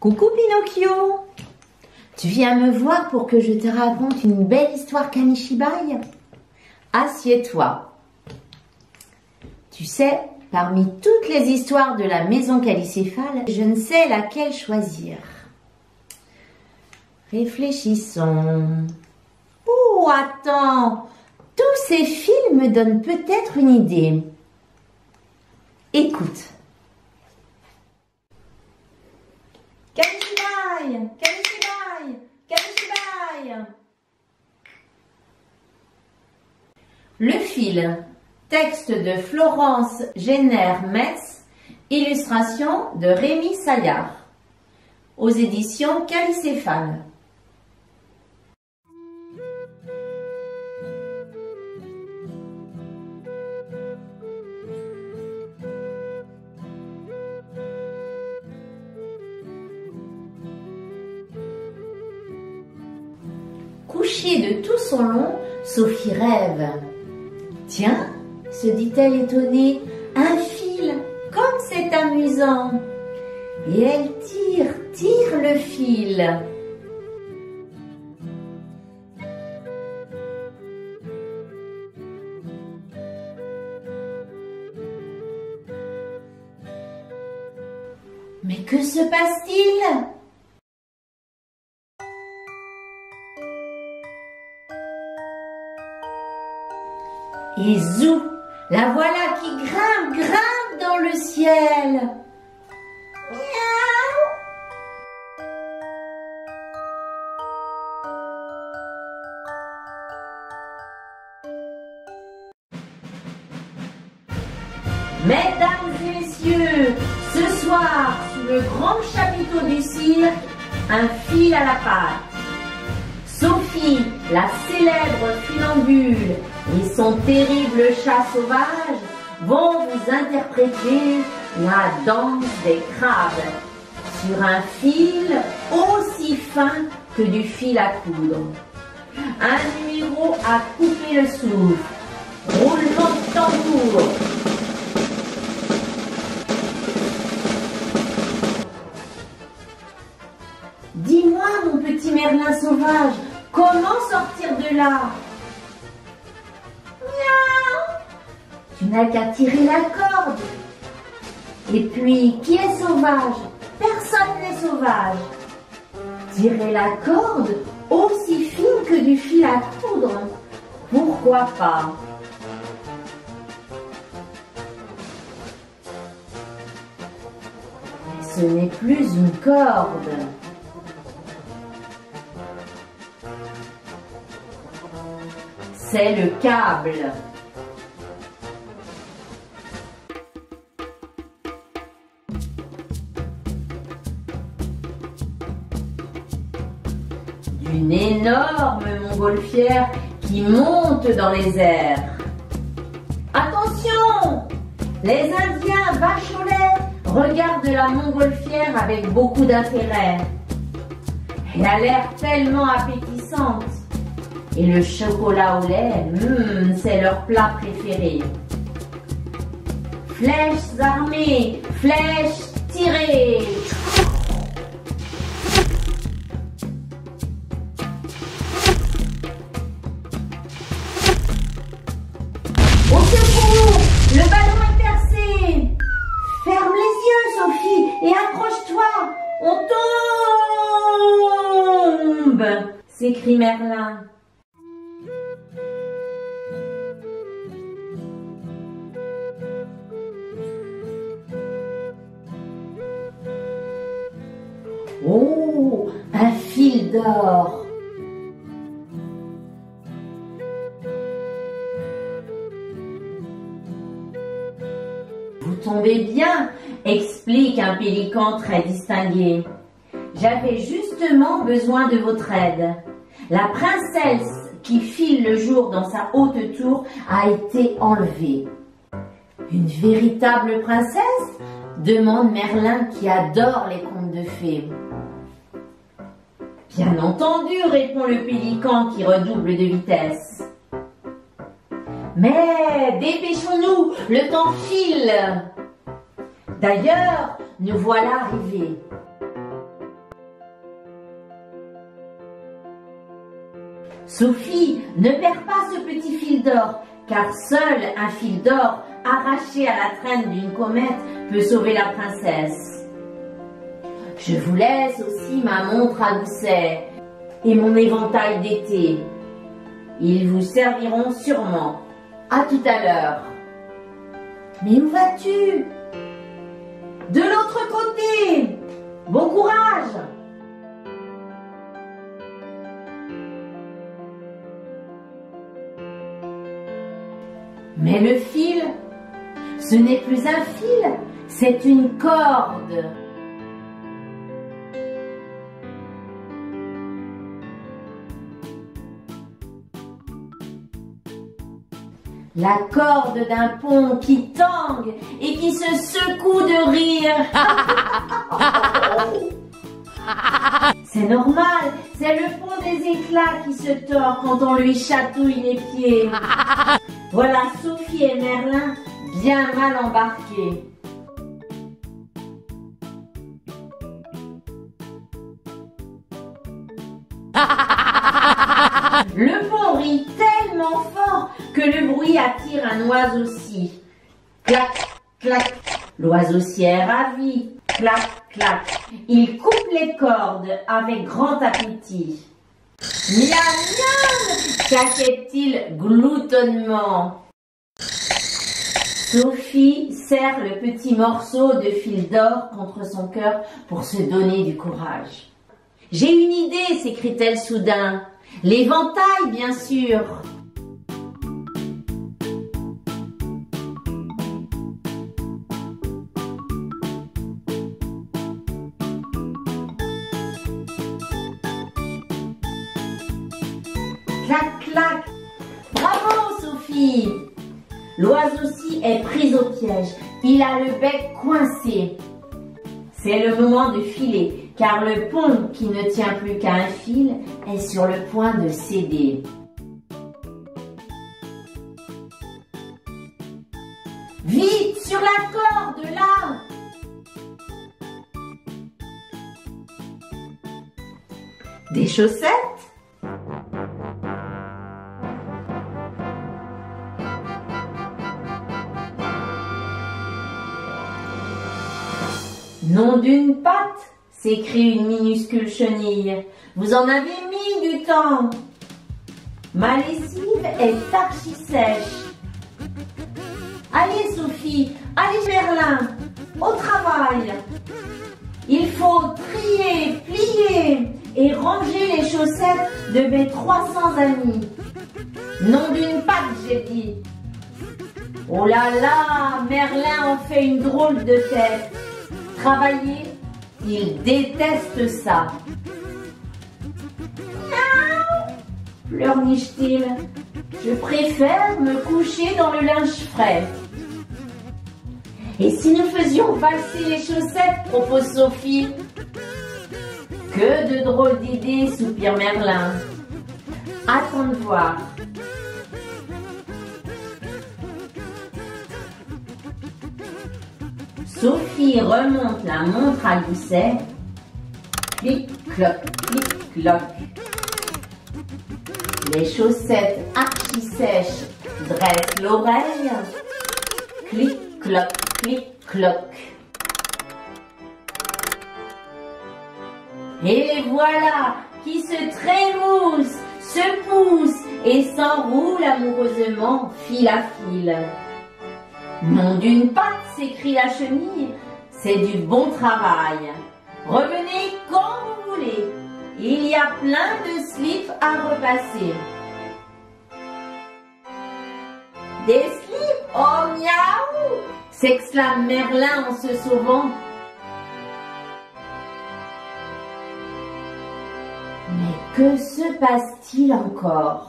Coucou Pinocchio! Tu viens me voir pour que je te raconte une belle histoire Kamishibai? Assieds-toi. Tu sais, parmi toutes les histoires de la maison calicéphale, je ne sais laquelle choisir. Réfléchissons. Oh, attends! Tous ces fils me donnent peut-être une idée. Écoute. Kamishibai! Kamishibai! Kamishibai! Le fil. Texte de Florence Jenner-Metz. Illustration de Rémi Saillard. Aux éditions Calicéphale. Couchée de tout son long, Sophie rêve. Tiens, se dit-elle étonnée, un fil, comme c'est amusant. Et elle tire le fil. Mais que se passe-t-il ? Et zou, la voilà qui grimpe dans le ciel. Miaou. Mesdames et messieurs, ce soir, sous le grand chapiteau du cirque, un fil à la patte. Sophie, la célèbre funambule, et son terrible chat sauvage vont vous interpréter la danse des crabes sur un fil aussi fin que du fil à coudre. Un numéro à couper le souffle. Roulement de tambour. Dis-moi, mon petit Merlin sauvage, comment sortir de là? Tu n'as qu'à tirer la corde. Et puis, qui est sauvage? Personne n'est sauvage. Tirer la corde aussi fine que du fil à coudre. Pourquoi pas? Mais ce n'est plus une corde. C'est le câble. Une énorme montgolfière qui monte dans les airs. Attention! Les Indiens vacholets regardent la montgolfière avec beaucoup d'intérêt. Elle a l'air tellement appétissante. Et le chocolat au lait, c'est leur plat préféré. Flèches armées, flèches tirées. Au secours, le ballon est percé. Ferme les yeux, Sophie, et accroche-toi. On tombe, s'écrie Merlin. Oh, un fil d'or. Vous tombez bien, explique un pélican très distingué. J'avais justement besoin de votre aide. La princesse qui file le jour dans sa haute tour a été enlevée. Une véritable princesse? Demande Merlin qui adore les contes de fées. Bien entendu, répond le pélican qui redouble de vitesse. Mais dépêchons-nous, le temps file. D'ailleurs, nous voilà arrivés. Sophie, ne perds pas ce petit fil d'or, car seul un fil d'or arraché à la traîne d'une comète peut sauver la princesse. Je vous laisse aussi ma montre à gousset et mon éventail d'été. Ils vous serviront sûrement. À tout à l'heure. Mais où vas-tu? De l'autre côté. Bon courage. Mais le fil, ce n'est plus un fil, c'est une corde. La corde d'un pont qui tangue et qui se secoue de rire. C'est normal, c'est le pont des éclats qui se tord quand on lui chatouille les pieds. Voilà Sophie et Merlin bien mal embarqués. Le pont rit tellement fort que le bruit attire un oiseau-ci. Clac, clac, l'oiseau-ci est ravi. Clac, clac, il coupe les cordes avec grand appétit. Miam, miam, caquette-t-il gloutonnement. Sophie serre le petit morceau de fil d'or contre son cœur pour se donner du courage. J'ai une idée, s'écrie-t-elle soudain. L'éventail, bien sûr. Clac, clac. Bravo, Sophie. L'oiseau-ci est pris au piège. Il a le bec coincé. C'est le moment de filer, car le pont qui ne tient plus qu'à un fil est sur le point de céder. Vite, sur la corde, là! Des chaussettes? Nom d'une patte, s'écrie une minuscule chenille. Vous en avez mis du temps. Ma lessive est archi sèche. Allez Sophie, allez Merlin, au travail. Il faut trier, plier et ranger les chaussettes de mes 300 amis. Nom d'une patte, j'ai dit. Oh là là, Merlin en fait une drôle de tête. Travailler, il déteste ça. Miaou, pleurniche-t-il. Je préfère me coucher dans le linge frais. Et si nous faisions valser les chaussettes, propose Sophie. Que de drôles d'idées, soupire Merlin. Attends de voir. Sophie remonte la montre à gousset. Clic-cloc, clic-cloc. Les chaussettes archi-sèches dressent l'oreille. Clic-cloc, clic-cloc. Et les voilà qui se trémoussent, se poussent et s'enroulent amoureusement fil à fil. Nom d'une patte, s'écrie la chenille, c'est du bon travail. Revenez quand vous voulez, il y a plein de slips à repasser. Des slips? Oh miaou! S'exclame Merlin en se sauvant. Mais que se passe-t-il encore?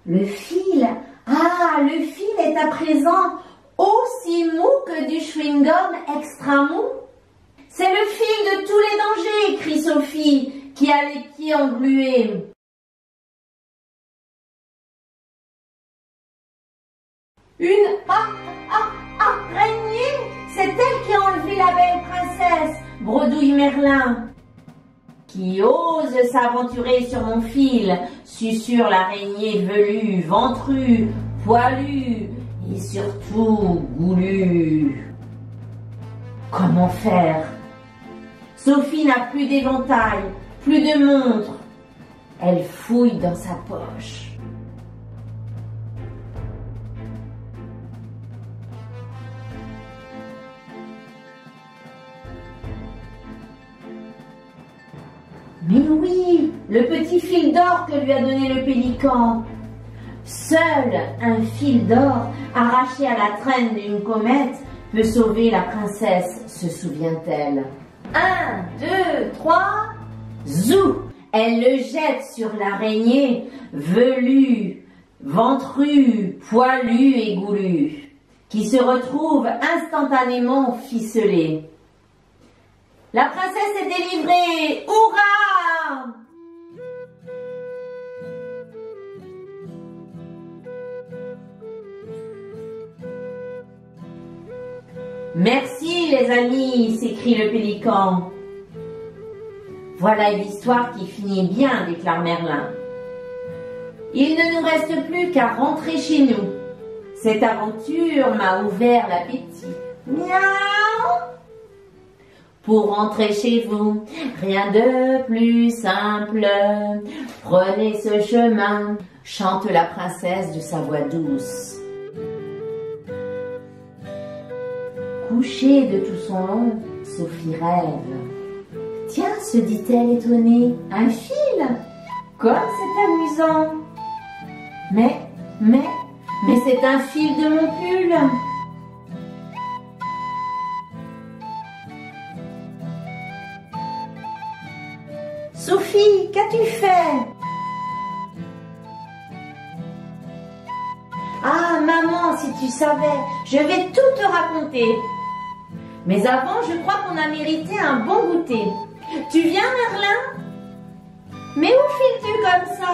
Le fil, le fil est à présent aussi mou que du chewing-gum extra mou. C'est le fil de tous les dangers, crie Sophie, qui a les pieds englués. Une araignée, c'est elle qui a enlevé la belle princesse, bredouille Merlin. qui ose s'aventurer sur mon fil, susurre l'araignée velue, ventrue, poilue et surtout goulue. Comment faire? Sophie n'a plus d'éventail, plus de montre. Elle fouille dans sa poche. Mais oui, le petit fil d'or que lui a donné le pélican. Seul un fil d'or arraché à la traîne d'une comète peut sauver la princesse, se souvient-elle. 1, 2, 3, zou! Elle le jette sur l'araignée, velue, ventrue, poilue et goulue, qui se retrouve instantanément ficelée. La princesse est délivrée! Hurrah! Merci les amis, s'écrie le pélican. Voilà une histoire qui finit bien, déclare Merlin. Il ne nous reste plus qu'à rentrer chez nous. Cette aventure m'a ouvert l'appétit. Miaou! Pour rentrer chez vous, rien de plus simple. Prenez ce chemin, chante la princesse de sa voix douce. Couchée de tout son long, Sophie rêve. Tiens, se dit-elle étonnée, un fil? Comme c'est amusant. Mais c'est un fil de mon pull. Sophie, qu'as-tu fait? Ah, maman, si tu savais, je vais tout te raconter. Mais avant, je crois qu'on a mérité un bon goûter. Tu viens, Merlin? Mais où files-tu comme ça?